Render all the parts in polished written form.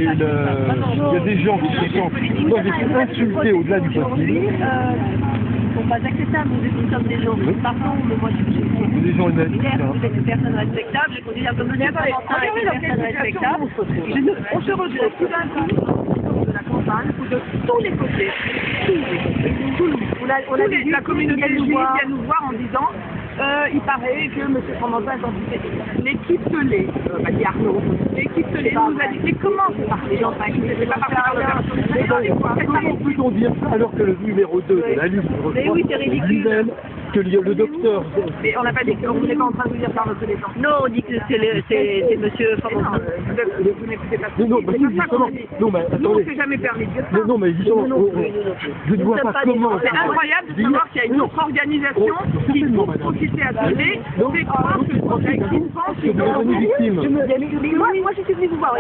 il y a des gens qui se sentent, moi j'ai été insulté au-delà du possible. Sont pas acceptables, nous sommes des gens pardon, mais moi je suis Des gens humains. vous êtes une personne respectable, je considère que monsieur Valentin est une personne respectable. On se retrouve tout d'un coup de la campagne ou de tous les côtés. La communauté juive vient nous voir en disant il paraît que M. Fromentin est antisémite. L'équipe Telé, dit Arnaud, l'équipe Telé nous a dit mais comment c'est parti les gens c'est pas parti Comment peut-on dire ça alors que le numéro 2 de la liste reçoit lui-même que le docteur... Mais on n'a pas dit qu'on n'est pas en train de vous dire par notre défense. Non, on dit que c'est M. Fromentin. Vous n'écoutez pas ce non, mais justement, non, mais attendez. Nous, on ne s'est jamais permis de dire ça. Non, mais justement, je ne vois pas comment... C'est incroyable de savoir qu'il y a une autre organisation qui trouve profiter à donner, c'est croire que le projet qui pense que devenu victime. Moi, je suis venue vous voir,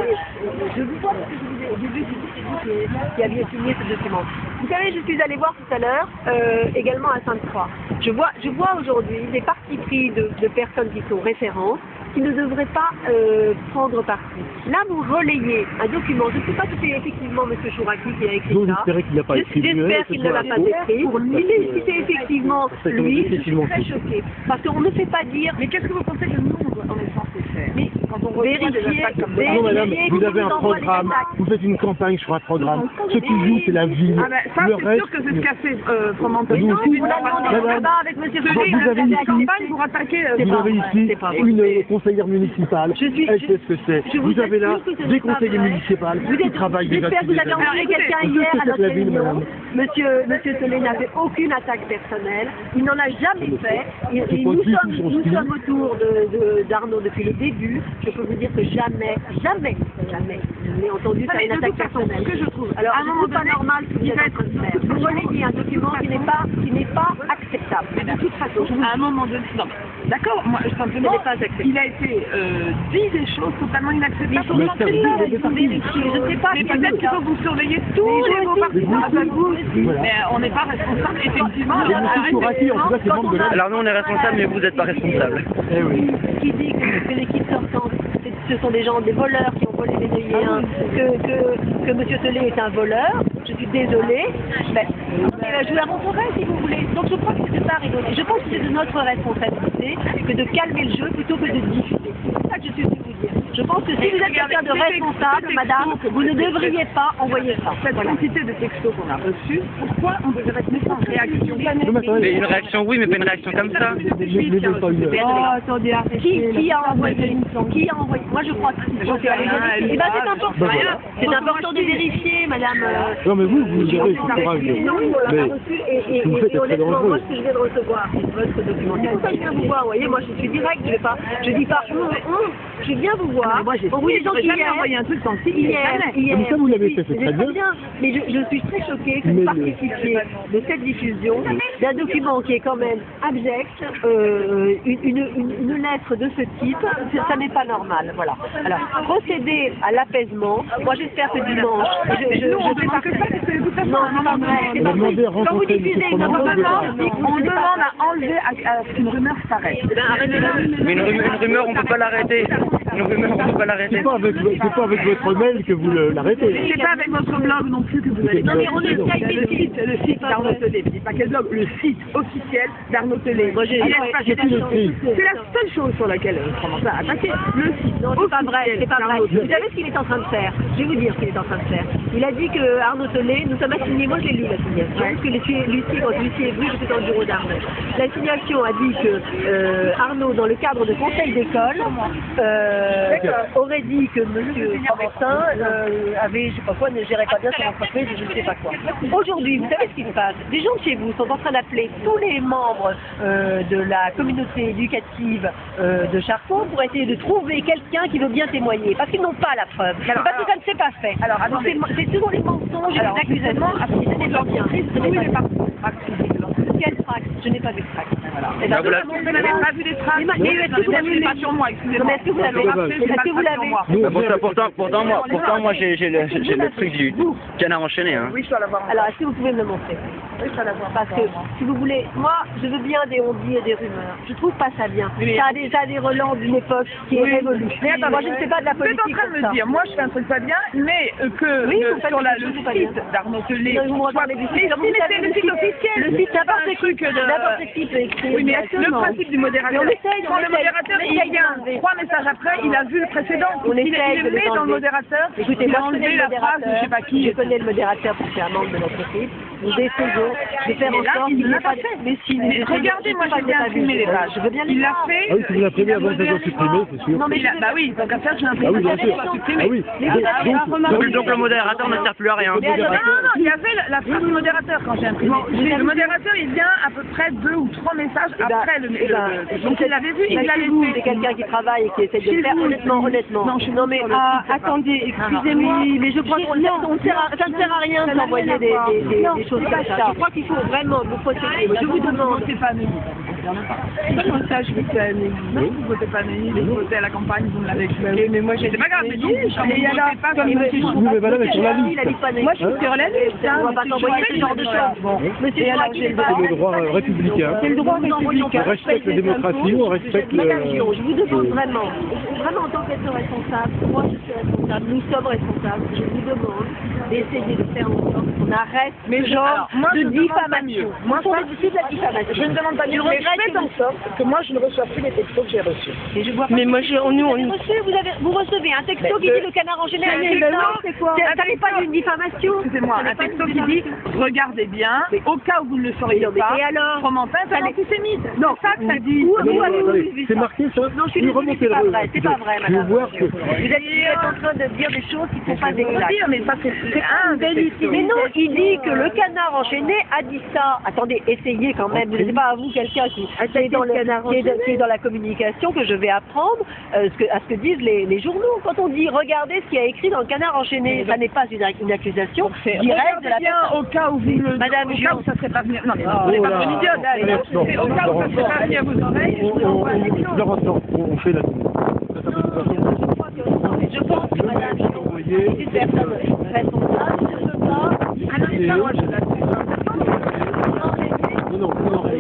je vous vois parce que j'ai vu qui aviez signé ce document. Vous savez, je suis allée voir tout à l'heure, également à Sainte-Croix. Je vois aujourd'hui des partis pris de personnes qui sont référentes, qui ne devraient pas prendre parti. Là, vous relayez un document. Je ne sais pas si c'est effectivement M. Chouraki qui a écrit ça. J'espère qu'il n'a pas écrit. J'espère qu'il ne l'a pas écrit. Si c'est effectivement lui, je suis très choquée. Parce qu'on ne fait pas dire... Mais qu'est-ce que vous pensez que nous, on est censé faire quand on reçoit des attaques comme ça? Non, madame, vous avez un programme. Vous faites une campagne sur un programme. Ce qui joue, c'est la ville. Ah ben, ça, c'est sûr que c'est ce qu'a fait Fromentin. Vous avez ici une conseillère municipale. Elle sait ce que c'est. Vous avez là des conseillers municipaux qui travaillent déjà. J'espère que vous avez envoyé quelqu'un hier à notre réunion. Monsieur Telé n'a fait aucune attaque personnelle. Il n'en a jamais fait. Nous sommes autour d'Arnaud depuis le début. Je peux vous dire que jamais, je n'ai entendu faire une attaque personnelle. Que je trouve. Alors, à un moment pas normal que vous êtes en train de faire. Vous relayez un document qui n'est pas acceptable. Mais de toute façon, à un moment donné, non. D'accord, moi simplement, il a été dit des choses totalement inacceptables. Mais je ne sais pas. Mais peut-être qu'il faut vous surveiller tous les mots participants. Mais on n'est pas responsable, effectivement. Alors nous on est responsable, mais vous n'êtes pas responsable. Eh oui. Qui dit que l'équipe sortante, ce sont des gens, des voleurs qui ont volé les œillets, que M. Telé est un voleur? Je suis désolée, mais je vous la montrerai si vous voulez. Donc je crois que c'est pas rigolo. Je pense que c'est de notre responsabilité que de calmer le jeu plutôt que de diffuser. C'est ça que je suis venue vous dire. Je pense que si vous êtes quelqu'un de responsable, madame, vous ne devriez pas envoyer ça. Cette quantité de textos qu'on a reçus, pourquoi on devrait mettre en réaction? Mais une réaction oui, mais pas une réaction comme ça. Attendez, qui a envoyé? Moi je crois que c'est important. C'est important de vérifier, madame. Non, mais vous gérez ce courage. Et honnêtement, moi, ce que je viens de recevoir, c'est votre documentaire. C'est pour ça que je viens vous voir, vous voyez, moi je suis direct, je dis pas je viens vous voir. Moi, j'ai jamais envoyé un truc sans hier. Mais ça, vous l'avez fait, c'est très bien. Mais je suis très choquée que vous participiez de cette diffusion d'un document qui est quand même abject, une lettre de ce type, ça n'est pas normal, voilà. Alors, procéder à l'apaisement, moi j'espère que dimanche, je fais pas que ça, non, c'est pas vrai. Quand vous diffusez une rumeur, on demande à enlever une rumeur s'arrête. Mais une rumeur, on ne peut pas l'arrêter. Une rumeur, on ne peut pas l'arrêter. C'est pas avec votre mail que vous l'arrêtez. C'est pas avec votre blog non plus que vous allez. Non, mais on est le site d'Arnaud Telé. Je dis pas quel blog, le site officiel d'Arnaud Telé. Moi, c'est la seule chose sur laquelle on commence à attaquer. Le site. Non, c'est pas vrai, c'est pas vrai. Vous savez ce qu'il est en train de faire? Je vais vous dire ce qu'il est en train de faire. Il a dit que Arnaud Telé, nous sommes assignés, moi j'ai lu l'assignation, parce que Lucie est venu, j'étais dans le bureau d'Arnaud. L'assignation a dit que Arnaud, dans le cadre de conseil d'école, aurait dit que M. Fromentin avait, je sais pas quoi, ne gérait pas bien son entreprise, je ne sais pas quoi. Aujourd'hui, vous savez ce qui se passe? Des gens de chez vous sont en train d'appeler tous les membres de la communauté éducative de Charcot pour essayer de trouver quelqu'un qui veut bien témoigner, parce qu'ils n'ont pas la preuve, parce que ça ne s'est pas fait. Alors, c'est toujours les mensonges et les accusations à ce qui se bien. Quel tract? Je n'ai pas vu de tract. Voilà. Bah, voilà. Vous n'avez pas vu des traces. Mais est-ce que vous l'avez vu? Pas sur moi, Non, excusez-moi. mais est-ce que vous l'avez? Est-ce que vous l'avez? Pourtant, moi, j'ai le truc du canard enchaîné, hein. Oui, je dois l'avoir. Alors, est-ce que vous pouvez me le montrer? Oui, je dois l'avoir. Parce que, si vous voulez, moi, je veux bien des on-dit et des rumeurs. Je trouve pas ça bien. Oui. Ça a déjà des relents d'une époque qui est révolue. Mais attends, moi, je ne fais pas de la vous êtes politique. en train de comme me ça. dire, moi je fais un truc pas bien, mais que Oui, vous faites sur quelque le chose pas bien. site d'Arnaud Tellet, Non, vous me regardez du site. si, mais c'est le site officiel. Le site, c'est pas un n'importe truc qui peut écrire. Oui, mais le directement. principe du modérateur, Mais on essaye, quand le modérateur il vient 3 messages après, il a vu le précédent. On Il essaye le de met dans le enlever. modérateur. Écoutez, il a moi je connais enlevé le la phrase, modérateur, je sais pas qui. je connais le modérateur parce que c'est un membre de notre équipe. Nous essayons de faire en là, sorte il qu'il n'y l'a ait pas pas de... fait. Mais si, Mais regardez, moi j'ai bien imprimé les pages. Je veux bien les Il l'a voir. fait. Ah oui, si vous l'imprimez avant que ça soit supprimé, c'est sûr. Non, mais Bah oui, donc à faire, j'ai imprimé. Ah oui, bien sûr. Ah oui. Donc le modérateur ne sert plus à rien. Non, il y avait la phrase du modérateur quand j'ai imprimé. Le modérateur, il vient à peu près 2 ou 3 messages après le. Donc il l'avait vu, il l'avait c'est fait. quelqu'un qui travaille et qui essaie de le faire honnêtement. Non, mais attendez, excusez-moi. Mais je crois qu'on ça ne sert à rien d'envoyer des choses comme ça. Je crois qu'il faut vraiment vous protéger. Je vous demande. Votez pas Amélie. Comment ça, je votais Amélie? Non, vous votez pas Amélie, vous votez à la campagne, vous me l'avez expliqué. Mais moi, c'est pas grave, mais donc, mais alors, pas comme monsieur Oui, mais madame est sur la liste. Moi, je suis sur la liste, On va pas t'envoyer ce genre de choses. Monsieur C'est le droit républicain. C'est le droit républicain. On respecte la démocratie, on respecte Madame le... Gion, je vous demande vraiment en tant qu'être responsable, moi je suis responsable, nous sommes responsables, je vous demande d'essayer de faire en sorte qu'on arrête ce genre de diffamation. Moi, Ce sont de la diffamation. je ne demande pas mieux, mais faites en sorte que moi, je ne reçois plus les textos que j'ai reçus. Et je vois pas. Mais moi, Vous recevez un texto qui dit le canard enchaîné à c'est quoi? Ça n'est pas une diffamation. Excusez-moi, un texto qui dit regardez bien, au cas où vous ne le sauriez pas, et alors Fromentin est un antisémite. Non, c'est ça que ça dit. C'est marqué ça? Non, je suis désolée, c'est pas vrai, c'est pas vrai, Je vais madame. voir que... Vous êtes en train de dire des choses qui ne sont pas exactes. Mais ça, c'est un des textos. Mais non, il dit que le canard enchaîné a dit ça. Attendez, essayez quand même. C'est pas à vous quelqu'un qui est dans la communication que je vais apprendre à ce que disent les journaux. Quand on dit regardez ce qu'il y a écrit dans le canard enchaîné, ça n'est pas une accusation directe de la bien au cas où vous le... Madame au cas Gion. où ça serait pas venu... Non, mais c'est pas une idiote, là. C'est au cas où ça serait pas venu à vos oreilles, je vous envoie un texto. On fait la... Je pense que madame Gion est une personne responsable. Je ne veux pas. Ah non, mais ça, moi, je l'assume. Vous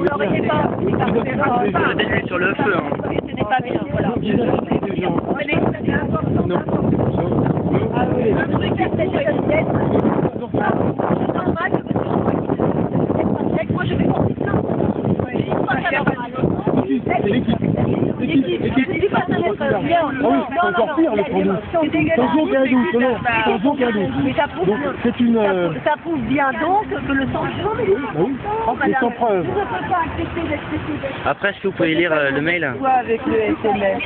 l'auriez pas. Le déduit sur le feu, hein. Ce n'est pas bien. Voilà. Moi, je vais porter plainte. Encore pire, le produit. Sans aucun doute, non. Sans aucun doute. Mais ça prouve Donc, c'est une... ça prouve bien donc que le sang est oui, et sans preuve. Je ne peux pas accepter d'être Après, est-ce que vous pouvez lire le mail? Avec le SMS.